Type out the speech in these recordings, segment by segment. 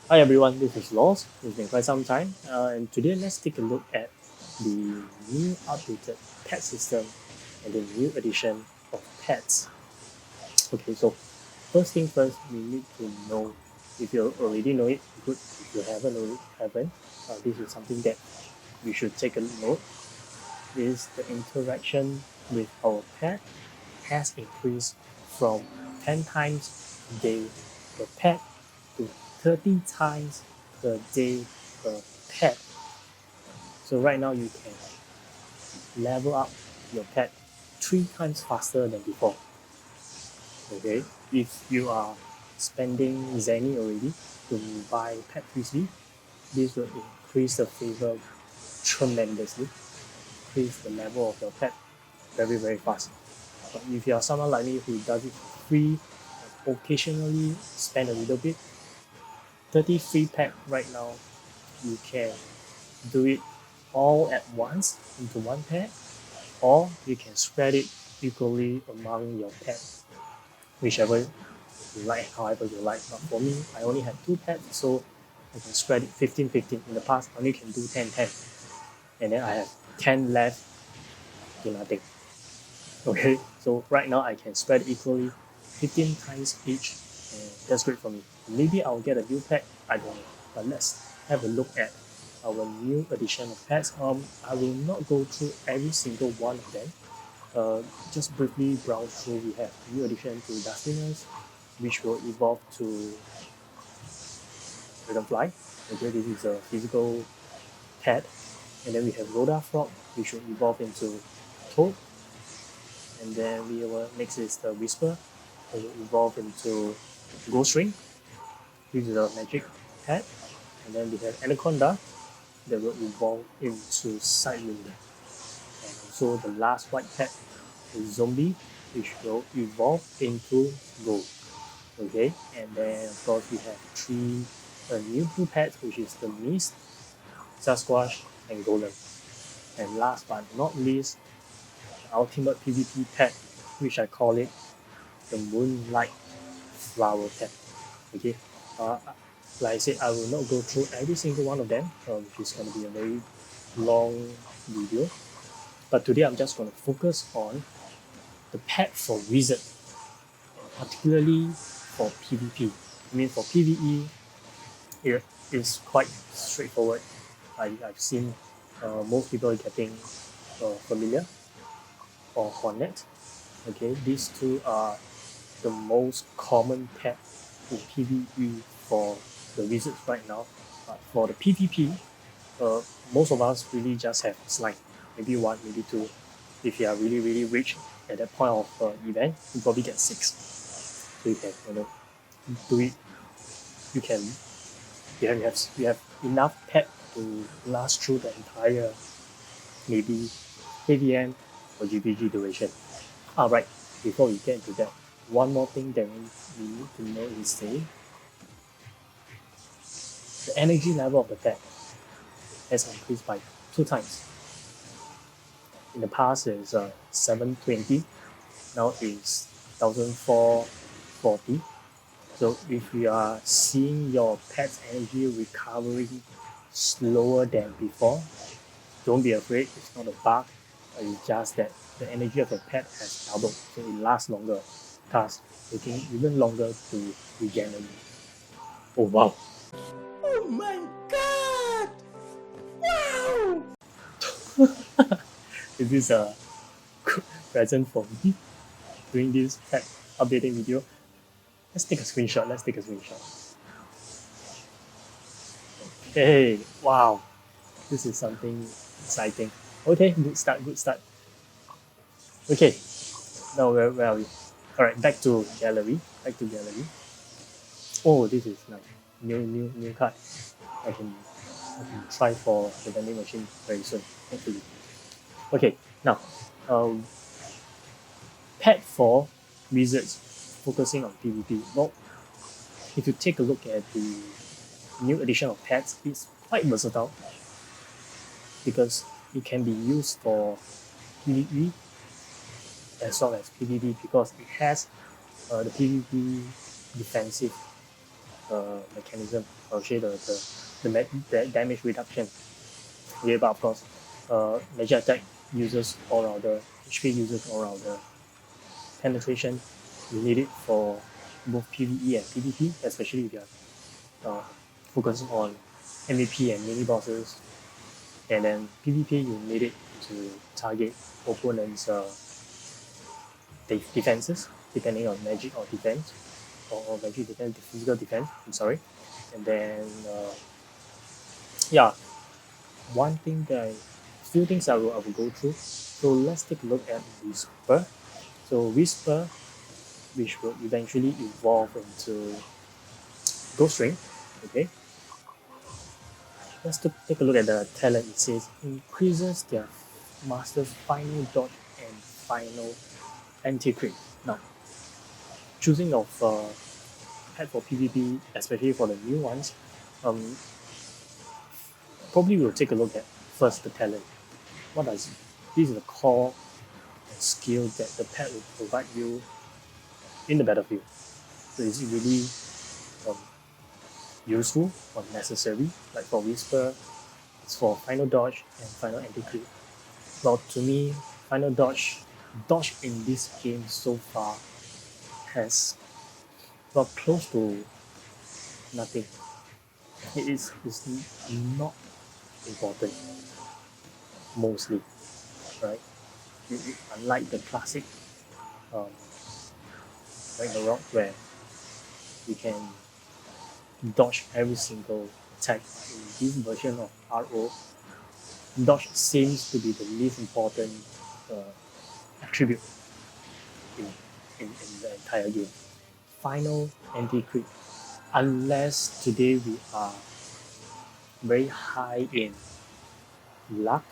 Hi everyone, this is Lost. It's been quite some time, and today let's take a look at the new updated pet system and the new edition of pets. Okay, so first thing first, we need to know if you already know it, good. If you haven't, this is something that we should take a note. Is the interaction with our pet has increased from 10 times a day per pet to 30 times per day per pet. So right now you can level up your pet 3 times faster than before. Okay, if you are spending Zenny already to buy pet frisbee, this will increase the favor tremendously, increase the level of your pet very fast. But if you are someone like me who does it for free, occasionally spend a little bit, 30 free pack right now, you can do it all at once into one pack, or you can spread it equally among your pets, whichever you like, however you like. But for me, I only have 2 pets, so I can spread it 15-15. In the past, I only can do 10-10, and then I have 10 left to nothing. Okay, so right now I can spread equally 15 times each, and that's great for me. Maybe I'll get a new pet, I don't know. But let's have a look at our new edition of pets. I will not go through every single one of them. Just briefly browse through. We have new addition to Dustinus, which will evolve to Dragonfly. Okay, this is a physical pet. And then we have Rhoda Frog, which will evolve into Toad. And then we will next is the Whisper, it will evolve into Ghost Ring. This is a magic pet. And then we have Anaconda that will evolve into Sidewinder. And also the last white pet is Zombie, which will evolve into Gold. Okay, and then of course we have three new blue pets, which is the Mist, Sasquatch, and Golem. And last but not least, the ultimate PvP pet, which I call it the Moonlight Flower pet. Okay, uh, like I said, I will not go through every single one of them, which is going to be a very long video. But today I'm just going to focus on the pet for Wizard, particularly for PvP. I mean, for PvE, it is quite straightforward. I've seen most people getting Familiar or Hornet. Okay, these two are the most common pet in PvE for the wizards right now. But for the PvP, most of us really just have slime, maybe one, maybe two. If you are really rich at that point of event, you probably get 6. So you can do it. You can you have enough pet to last through the entire maybe KVM or GPG duration. Alright, before we get into that, one more thing that we need to know is the energy level of the pet has increased by 2 times. In the past, it's 720, now it's 1440. So if you are seeing your pet's energy recovering slower than before, don't be afraid. It's not a bug. It's just that the energy of the pet has doubled, so it lasts longer, thus taking even longer to regenerate. Oh wow! Oh my god! Wow! Is this a present for me doing this pet updating video? Let's take a screenshot. Let's take a screenshot. Hey, wow! This is something exciting. Okay, good start. Good start. Okay, now where are we? All right, back to gallery. Back to gallery. Oh, this is nice. New card. I can try for the vending machine very soon, hopefully. Okay, now, um, pet for wizards focusing on PvP. Well, if you take a look at the new edition of pets, it's quite versatile because it can be used for PvE as well as PvP because it has the PvP defensive mechanism. I'll show you the damage reduction. Okay, but of course, magic attack uses all rounder, HP uses all rounder. Penetration, you need it for both PvE and PvP, especially if you're focusing on MVP and mini bosses. And then PvP, you need it to target opponents' defenses, depending on magic or defense, or magic defense, physical defense. I'm sorry. And then, yeah, few things I will go through. So let's take a look at Whisper. So Whisper, which will eventually evolve into Ghost Ring. Okay, let's take a look at the talent. It says increases their master's final dodge and final anti-crit. Now, choosing of pet for PvP, especially for the new ones, um, probably we'll take a look at first the talent. What does this is the core skill that the pet will provide you in the battlefield. So is it really um, useful or necessary? Like for Whisper, it's for final dodge and final anti-crit. Well, to me, final dodge in this game so far has close to nothing. It is not important mostly, right? Unlike the classic um, Ragnarok where you can dodge every single attack. In this version of RO, dodge seems to be the least important uh, attribute in, in the entire game. Final anti-crit, unless today we are very high in luck,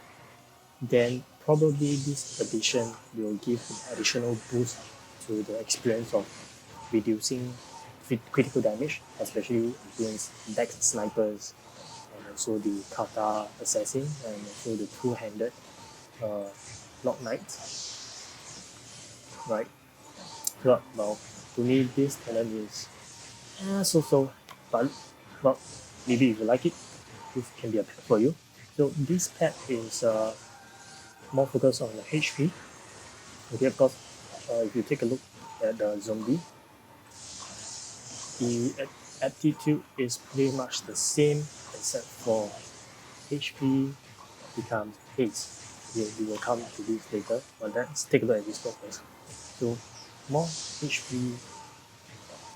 then probably this addition will give an additional boost to the experience of reducing critical damage, especially against dex snipers and also the kata assassin and also the two-handed uh, Lock Knights. Right? Well, to me this talent is so, but well, maybe if you like it, this can be a pet for you. So this pet is more focused on the HP. Okay, of course, if you take a look at the zombie, the aptitude is pretty much the same except for HP becomes haste. We will come to this later, but let's take a look at this one first. So more HP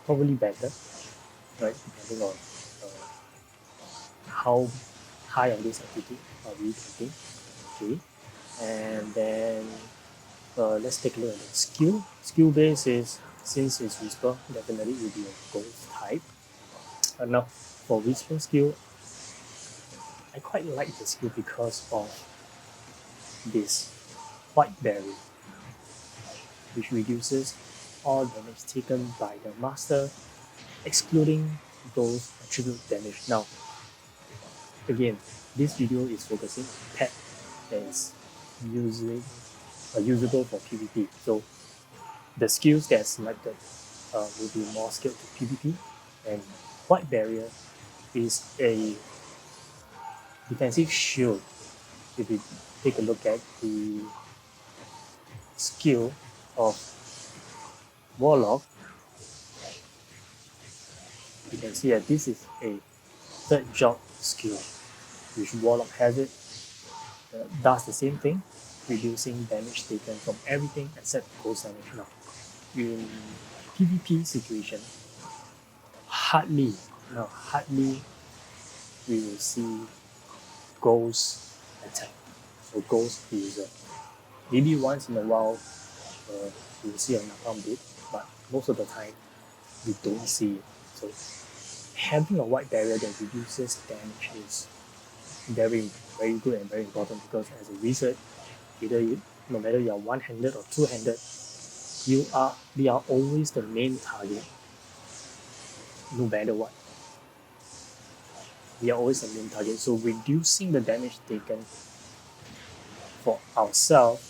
probably better, right? Depending on how high on this aptitude are we getting. Okay, and then let's take a look at the skill. Skill base is, since it's Whisper, definitely will be a ghost type. Now, for Whisper skill, I quite like the skill because of this white barrier, which reduces all damage taken by the master, excluding those attribute damage. Now, again, this video is focusing on pet that is usable for PvP. So the skills that are selected will be more skilled to PvP, and white barrier is a defensive shield. If you take a look at the skill of Warlock, you can see that this is a third job skill, which Warlock has it, does the same thing, reducing damage taken from everything except ghost damage. Now, in PvP situation, hardly we will see ghost attack or ghost user. Maybe once in a while you will see a knockdown bit, but most of the time we don't see it. So having a white barrier that reduces damage is very good and very important, because as a wizard, no matter you are one-handed or two-handed, we are always the main target, no matter what. We are always the main target. So reducing the damage taken for ourselves,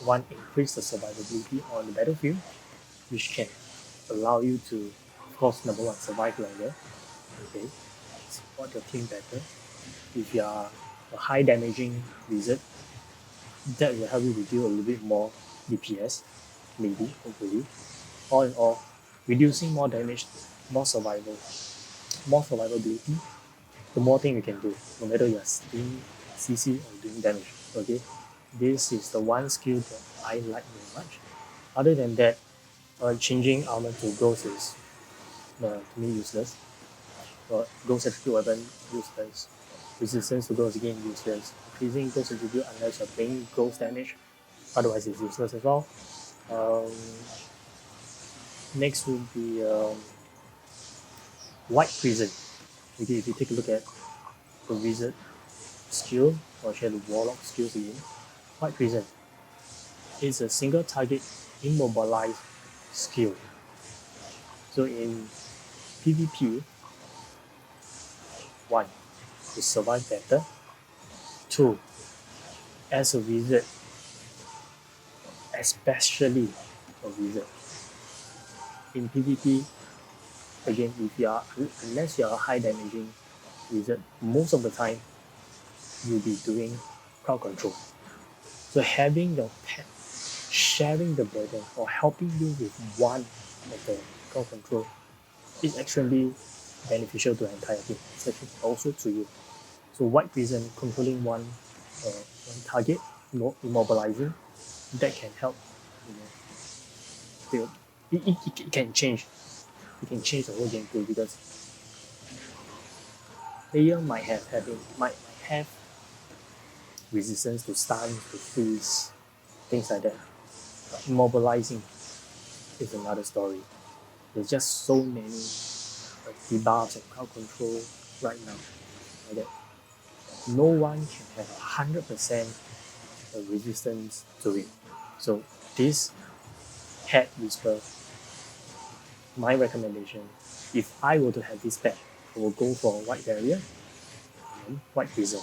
one, increase the survivability on the battlefield, which can allow you to of course, number one, survive longer. Okay, support your team better. If you are a high damaging wizard, that will help you to deal a little bit more DPS, maybe, hopefully. All in all, reducing more damage, more survival, more survivability, the more thing you can do, no matter you're doing CC or doing damage. Okay, this is the one skill that I like very much. Other than that, changing armor to ghost is to me useless. Ghost attribute weapon useless. Resistance to ghost again useless. Increasing ghost attribute unless you're playing ghost damage, otherwise it's useless as well. Um, Next would be White Prison. Okay, if you take a look at the wizard skill, or share the warlock skills again, White Prison is a single target immobilized skill. So in PvP, one, to survive better. Two, as a wizard, especially a wizard, in PvP, again, if you are unless you are a high damaging wizard, most of the time you'll be doing crowd control. So having your pet sharing the burden or helping you with one of the crowd control is extremely beneficial to the entire team, especially also to you. So White Prison controlling one target, immobilizing, that can help. You know, it can change. It can change the whole gameplay because player might have resistance to stun, to freeze, things like that. But immobilizing is another story. There's just so many debuffs and crowd control right now that no one can have 100% resistance to it. So this pet whisper, my recommendation, if I were to have this pet, I will go for White Barrier and White Prison.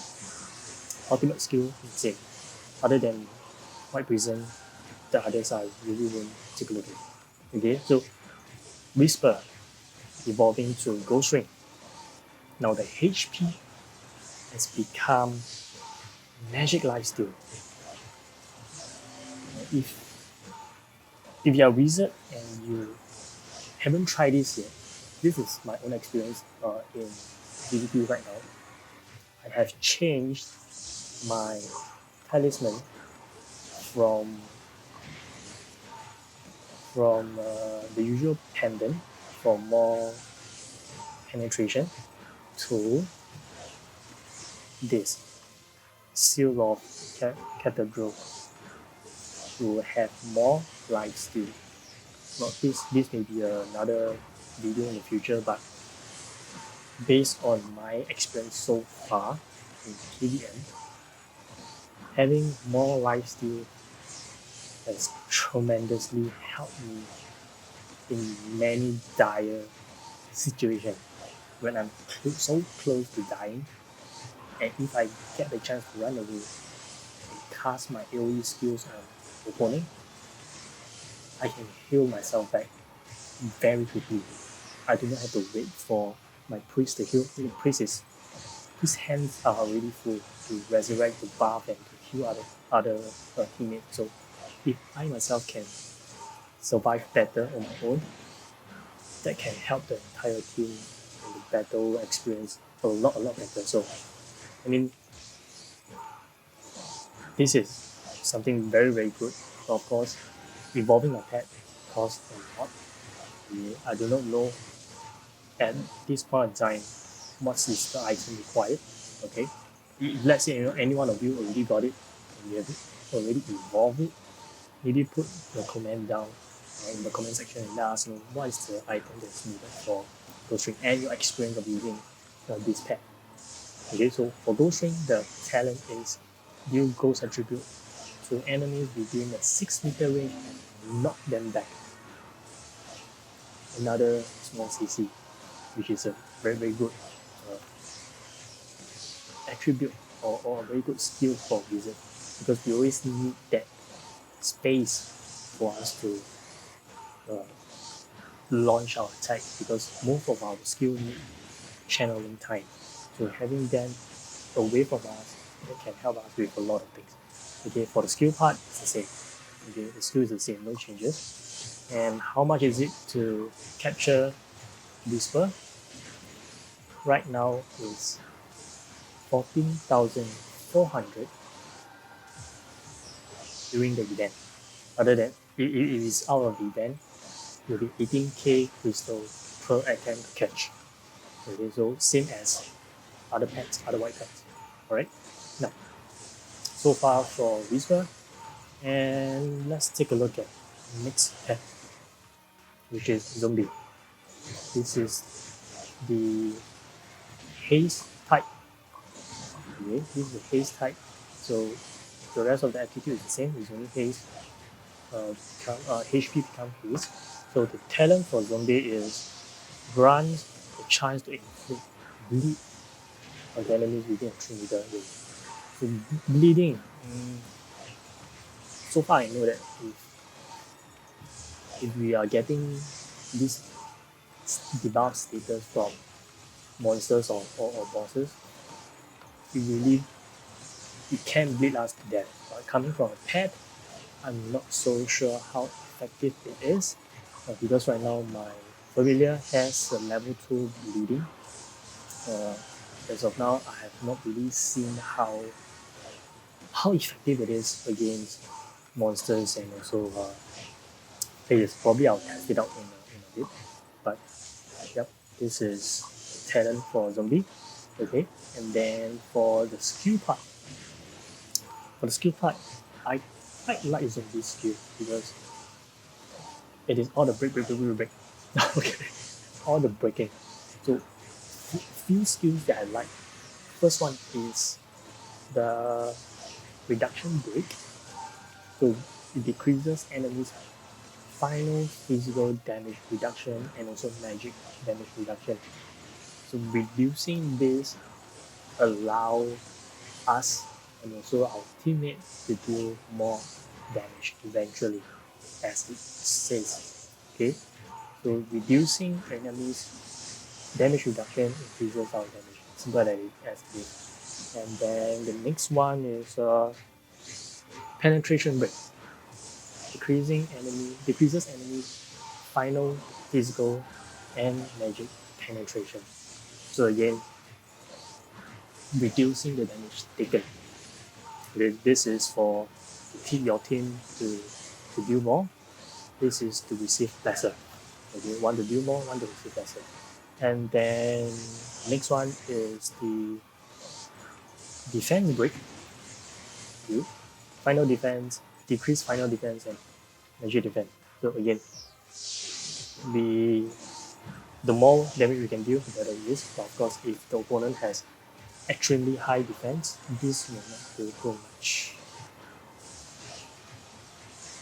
Ultimate skill, insane. Other than White Prison, the others I really won't take a look at. Okay, so Whisper evolving to Ghost Ring. Now the HP has become Magic Lifesteal. If you are a wizard and you haven't tried this yet, this is my own experience in PvP right now. I have changed my talisman from the usual pendant for more penetration to this Seal of Cathedral to have more lifesteal. Not this may be another video in the future, but based on my experience so far in PVM, having more lifesteal has tremendously helped me in many dire situations when I'm so close to dying, and if I get the chance to run away and cast my AoE skills on the opponent, I can heal myself back very quickly. I do not have to wait for my priest to heal. The priest his hands are already full to resurrect, to buff, and to heal other teammates. So if I myself can survive better on my own, that can help the entire team in the battle experience a lot better. So I mean, this is something very good. But of course, evolving a pet costs a lot. I do not know at this point in time what is the item required. Okay, if let's say any one of you already got it and you have already evolved it, maybe put your comment down in the comment section and let us know what is the item that's needed for Ghost Ring and your experience of using this pet. Okay, so for Ghost Ring, the talent is deal ghost attribute to enemies within a 6-meter range and knock them back. Another small CC, which is a very good attribute or a very good skill for wizard, because we always need that space for us to launch our attack because most of our skill need channeling time. So having them away from us, it can help us with a lot of things. Okay, for the skill part, it's the same. Okay, the skill is the same, no changes. And how much is it to capture Whisper? Right now is 14,400 during the event. Other than if it's out of the event, it will be 18k crystal per attempt to catch. Okay, so same as other pets, other white pets. Alright? Now, so far for Whisper, and let's take a look at next pet, which is Zombie. This is the haze type. Okay, this is the haze type. So the rest of the attitude is the same, it's only haze. HP become haze. So the talent for Zombie is grants the chance to inflict bleed on the enemies within a 3-meter range. So bleeding, so far I know that if we are getting this debuff status from monsters or bosses, it can bleed us to death. But coming from a pet, I'm not so sure how effective it is, because right now my familiar has a level 2 bleeding. As of now, I have not really seen how effective it is against monsters and also players. Probably I'll test it out in a bit. But yep, this is talent for Zombie. Okay, and then for the skill part, I quite like Zombie skill because it is all the break. Okay, all the breaking. So few skills that I like. First one is the reduction break. So it decreases enemies' final physical damage reduction and also magic damage reduction. So reducing this allow us and also our teammates to deal more damage eventually, as it says. Okay, so reducing enemies' damage reduction increases our damage. Simple as it is. And then the next one is penetration rate. Decreases enemy final physical and magic penetration. So again, reducing the damage taken. This is for your team to deal more. This is to receive lesser. Okay, one to deal more, one to receive lesser. And then next one is the defense break. Okay. Final defense, decrease final defense and magic defense. So again, the more damage we can deal, the better it is. But of course, if the opponent has extremely high defense, this may not do too much.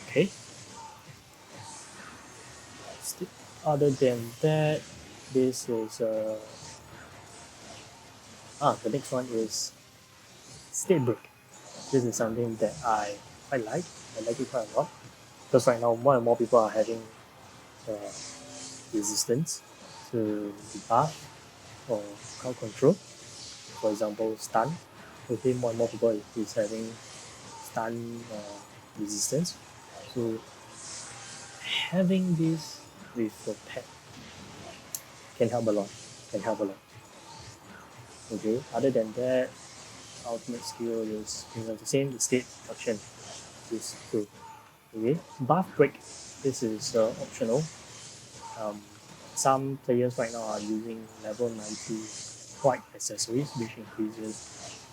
Okay. Other than that, this is the next one is state break. This is something that I quite like. I like it quite a lot because right now more and more people are having resistance to the buff or crowd control. For example, stun. Okay, more and more people is having stun resistance. So having this with your pet can help a lot. Okay. Other than that, ultimate skill is the same. The state reduction is two. Okay. Buff break. This is optional. Some players right now are using level 90 white accessories, which increases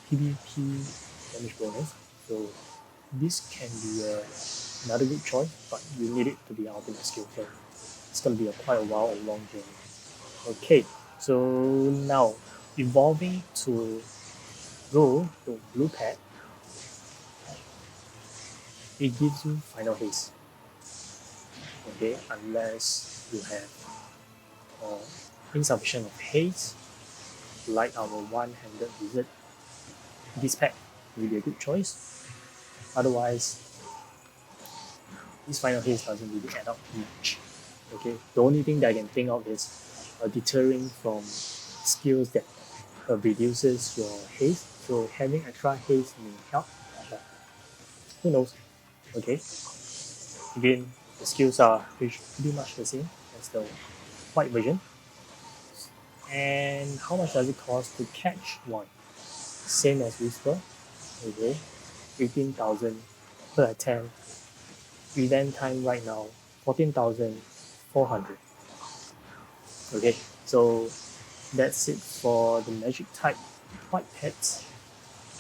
PvP damage bonus. So this can be another good choice, but you need it to be ultimate skill. So it's going to be quite a while, a long journey. Okay, so now evolving to go to blue pet, it gives you final haste. Okay, unless you have insufficient of haste, like our one-handed wizard, this pet will be a good choice. Otherwise, this final haste doesn't really add up much. Okay, the only thing that I can think of is deterring from skills that reduces your haste. So having extra haste may help, but who knows? Okay, again, the skills are pretty much the same as the white version. And how much does it cost to catch one? Same as Whisper, okay, 18,000 per attempt. Event time right now, 14,400. Okay, so that's it for the magic type white pets.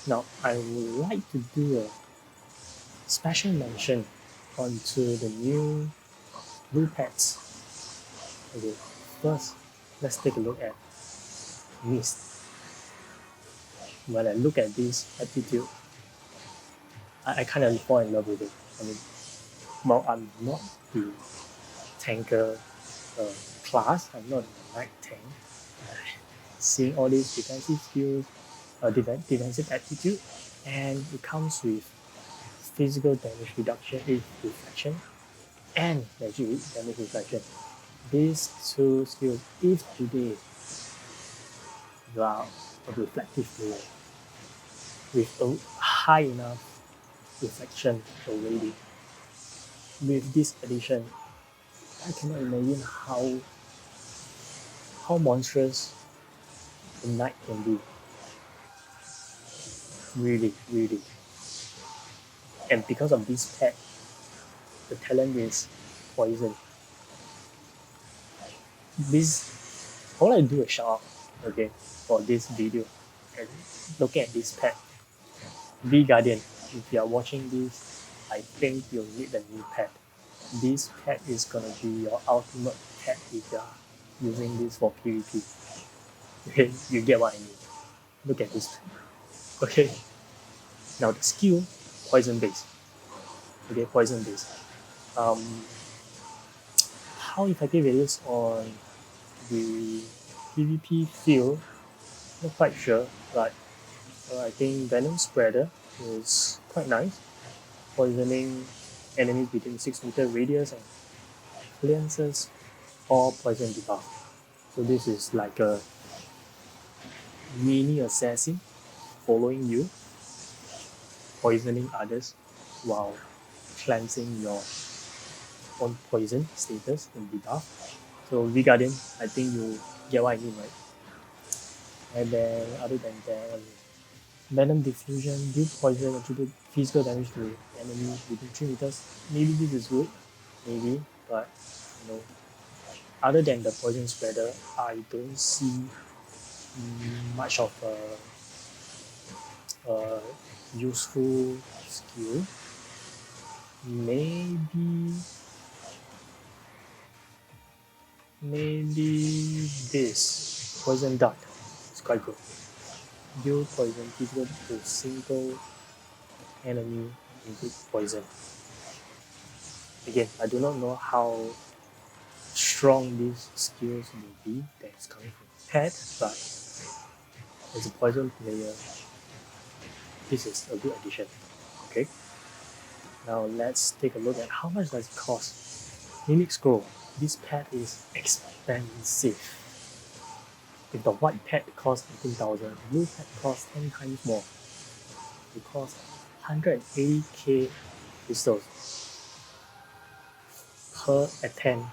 Now I would like to do a special mention onto the new blue pets. Okay, first let's take a look at Mist. When I look at this attitude, I kind of fall in love with it. I mean, well, I'm not the tanker uh, class. I'm not a night tank. Seeing all these defensive skills, defensive attitude, and it comes with physical damage reduction, reflection, and magic damage reflection. These two skills, if today you are a reflective player with a high enough reflection already, with this addition, I cannot imagine how monstrous the night can be. Really, really. And because of this pet, the talent is poison. This all I do is shout out, okay, for this video and looking at this pet. VeeGuardian, if you are watching this, I think you'll need a new pet. This pet is gonna be your ultimate pet if you are using this for PvP. Okay, you get what I mean. Look at this. Okay, now the skill, poison base. Okay, poison base. Um, how effective it is on the PvP field, not quite sure, but I think Venom Spreader is quite nice, poisoning enemies within 6 meter radius and cleanses all poison debuff. So this is like a mini assassin following you, poisoning others while cleansing your own poison status and debuff. So VeeGuardian, I think you get what I mean, right? And then other than that, Venom Diffusion, deal poison attribute physical damage to enemy within 3 meters. Maybe this is good, maybe, but you know, other than the poison spreader, I don't see much of a useful skill. Maybe this poison dart. It's quite good. Deal poison physical to single enemy inflict poison. Again, I do not know how strong these skills may be that's coming from pet, but as a poison player, this is a good addition. Okay. Now let's take a look at how much does it cost. Mimic Scroll. This pet is expensive. If the white pet costs 18,000, the blue pet costs 10 times more. It costs 180k crystals per attempt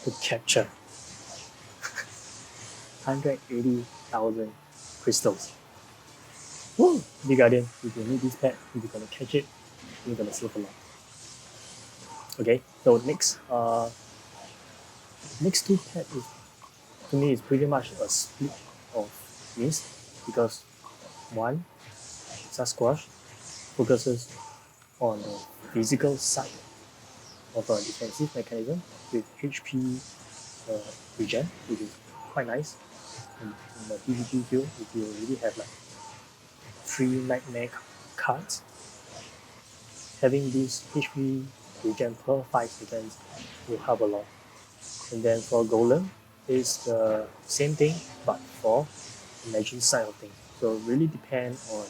to capture. 180,000 crystals. Woo! VeeGuardian, if you need this pet, if you're gonna catch it, you're gonna save a lot. Okay, so next two pet is to me is pretty much a split of Mist because one, Sasquatch, focuses on the physical side of a defensive mechanism with HP regen, which is quite nice in the PvP field if you already have like 3 nightmare cards. Having this HP regen per 5 seconds will help a lot. And then for Golem, it's the same thing but for the magic side of things. So really depend on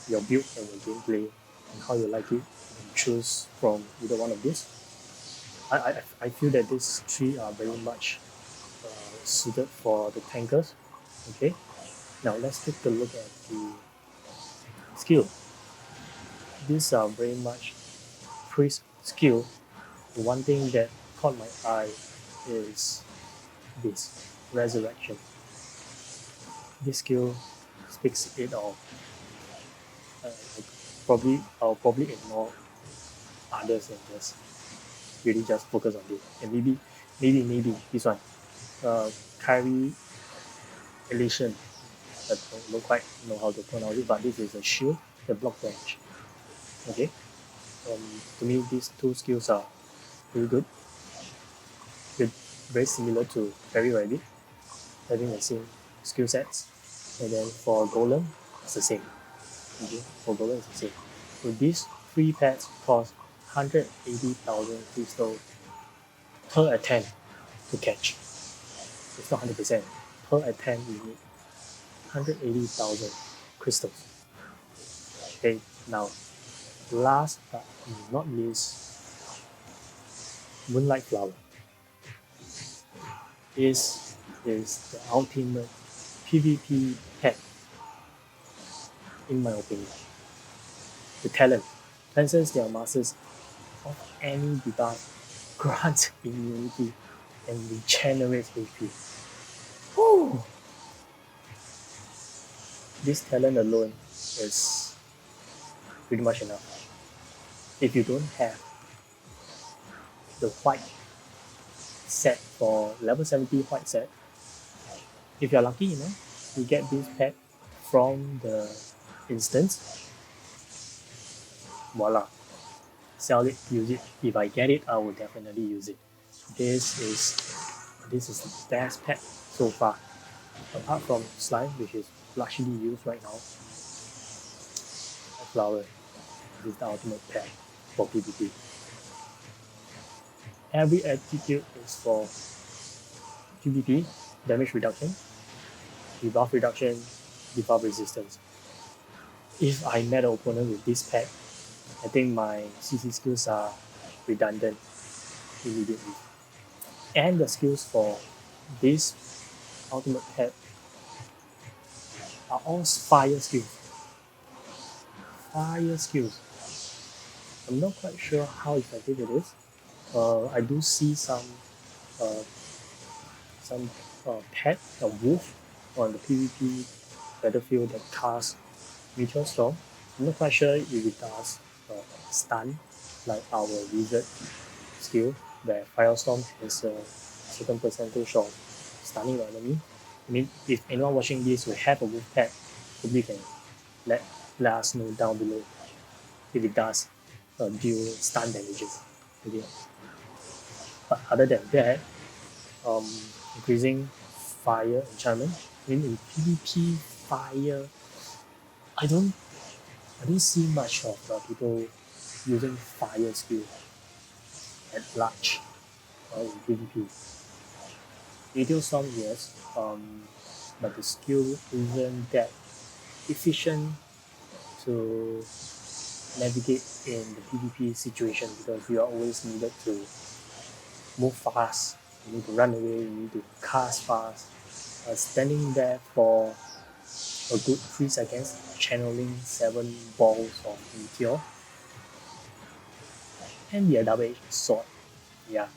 your build and your gameplay and how you like it. You can choose from either one of these. I feel that these three are very much suited for the tankers. Okay, now let's take a look at the skill. These are very much priest skill. One thing that caught my eye is this resurrection. This skill speaks it all. I'll probably ignore others and just really just focus on this. And maybe this one. Kyrie Elation. I don't quite know how to pronounce it, but this is a shield, the block damage. Okay. To me, these two skills are really good. They're very similar to Fairy Rabbit, having the same skill sets. And then for Golem, it's the same. Okay, for Golem, it's the same. So these three pets cost 180,000 crystal per attempt to catch. It's not 100%. Per attempt, you need 180,000 crystals. Okay, now, last but not least, Moonlight Flower is the ultimate PvP pet, in my opinion. The talent cancels their masters of any debuff, grants immunity, and regenerates HP. Woo! This talent alone is pretty much enough. If you don't have the white set for level 70 white set, if you're lucky enough, you get this pet from the instance. Voila. Sell it, use it. If I get it, I will definitely use it. This is the best pet so far. Apart from slime, which is largely used right now, flower is the ultimate pet for PvP. Every attitude is for PvP, damage reduction, debuff reduction, debuff resistance. If I met an opponent with this pet, I think my CC skills are redundant immediately. And the skills for this ultimate pet are all fire skills. Fire skills. I'm not quite sure how effective it is. I do see some pet, a wolf on the PvP battlefield that casts Meteor Storm. I'm not quite sure if it does stun like our wizard skill, where Firestorm has a certain percentage of stunning the enemy. I mean, if anyone watching this will have a wolf pet, probably can let us know down below if it does deal stun damages. Okay. But other than that, increasing fire enchantment. I mean, in PvP, fire, I don't see much of people using fire skill at large in PvP. Meteor Storm, yes, but the skill isn't that efficient to navigate in the PvP situation because you are always needed to move fast, you need to run away, you need to cast fast. Standing there for a good 3 seconds, channeling 7 balls of meteor, and the double-edged sword. Yeah.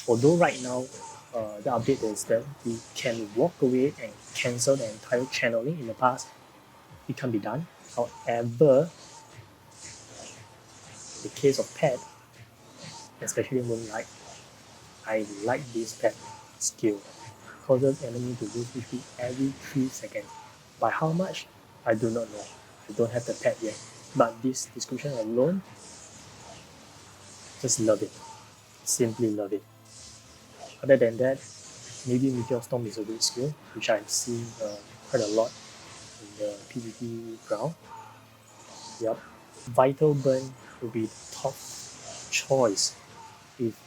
Although right now, the update is that we can walk away and cancel the entire channeling. In the past, it can be done. However, in the case of pet, especially Moonlight, I like this pet skill. Causes enemy to lose HP every 3 seconds. By how much? I do not know. I don't have the pet yet. But this description alone, just love it. Simply love it. Other than that, maybe Meteor Storm is a good skill, which I've seen quite a lot in the PvP ground. Yep. Vital Burn will be top choice if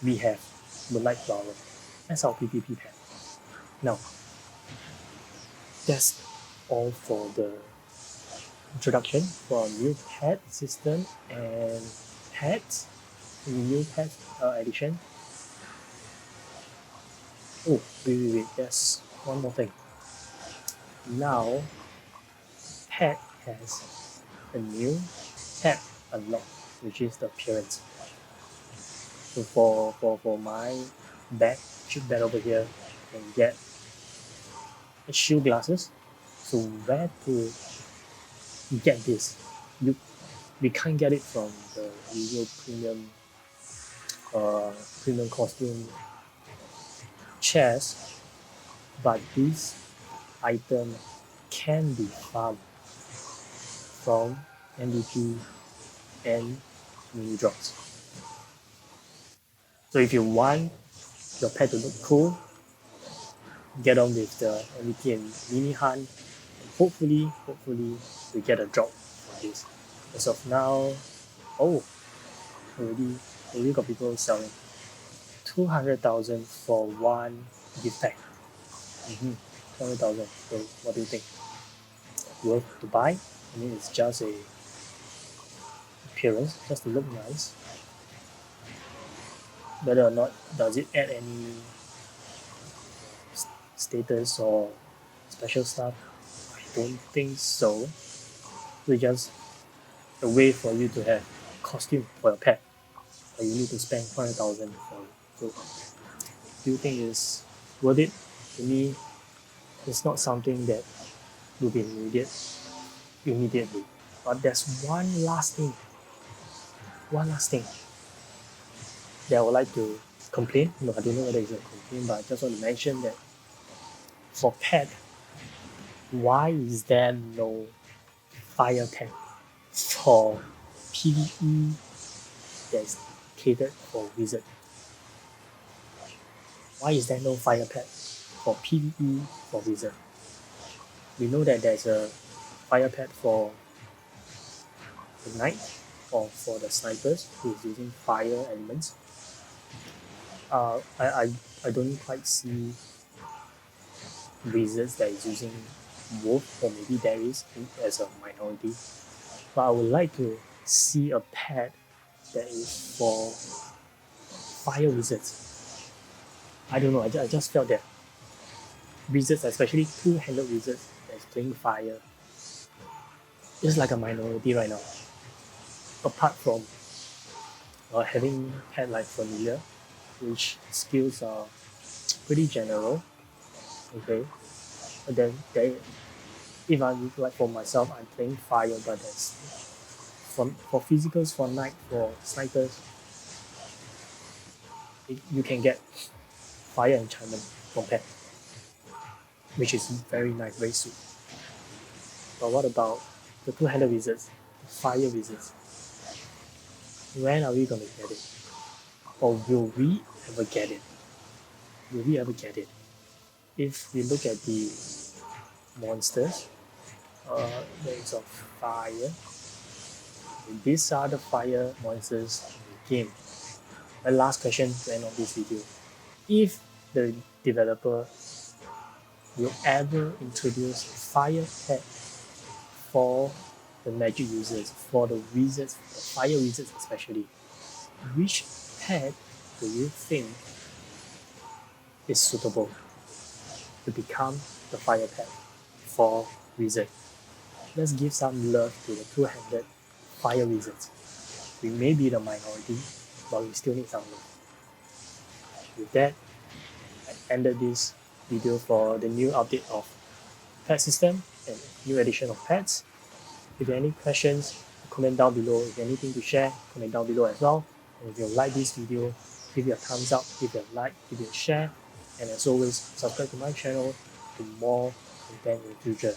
we have Moonlight Flower as our PvP pet. Now, that's all for the introduction for our new pet system and pets. new pet edition. Oh, wait, there's one more thing. Now, pet has a new tab unlocked, which is the appearance. So for my bag, shoot bag over here, you can get shoe glasses. So where to get this? You we can't get it from the usual premium costume chairs, but this item can be farmed from MVP and mini drops. So if you want your pet to look cool, get on with the MVP and mini hunt, and hopefully we get a drop for this. As of now, oh, already got people selling 200,000 for one gift pack. 200,000. So what do you think? Worth to buy? I mean, it's just a appearance, just to look nice. Whether or not does it add any status or special stuff, I don't think so. It's just a way for you to have costume for your pet, but you need to spend 200,000 for it. So, do you think it's worth it? To me, it's not something that will be immediately. But there's one last thing that I would like to complain. No, I don't know whether it's a complaint, but I just want to mention that for pet, why is there no fire tank for PvE that's catered for wizard? Why is there no fire pet for PvE for wizard? We know that there's a fire pet for the knight or for the snipers who is using fire elements. I don't quite see wizards that is using wolf, or maybe there is as a minority. But I would like to see a pet that is for fire wizards. I don't know, I just felt that wizards, especially two-handed wizards that's playing fire, is like a minority right now. Apart from having pet like familiar, which skills are pretty general. Okay, but then if I'm like for myself, I'm playing fire, but that's for physicals, for knight, for snipers, you can get fire enchantment from pet, which is very nice, very sweet. But what about the two-handed wizards, the fire wizards? When are we gonna get it? Or will we ever get it? Will we ever get it? If we look at the monsters, there is of fire. These are the fire monsters in the game. My last question to end of this video. If the developer will ever introduce fire pet for the magic users, for the wizards, the fire wizards especially, which pet do you think is suitable to become the fire pet for wizard? Let's give some love to the two-handed fire wizards. We may be the minority, but we still need some love. With that, I ended this video for the new update of pet system and new edition of pets. If you have any questions, comment down below. If you have anything to share, comment down below as well. And if you like this video, give it a thumbs up, give it a like, give it a share. And as always, subscribe to my channel for more content in the future.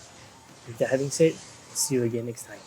With that having said, see you again next time.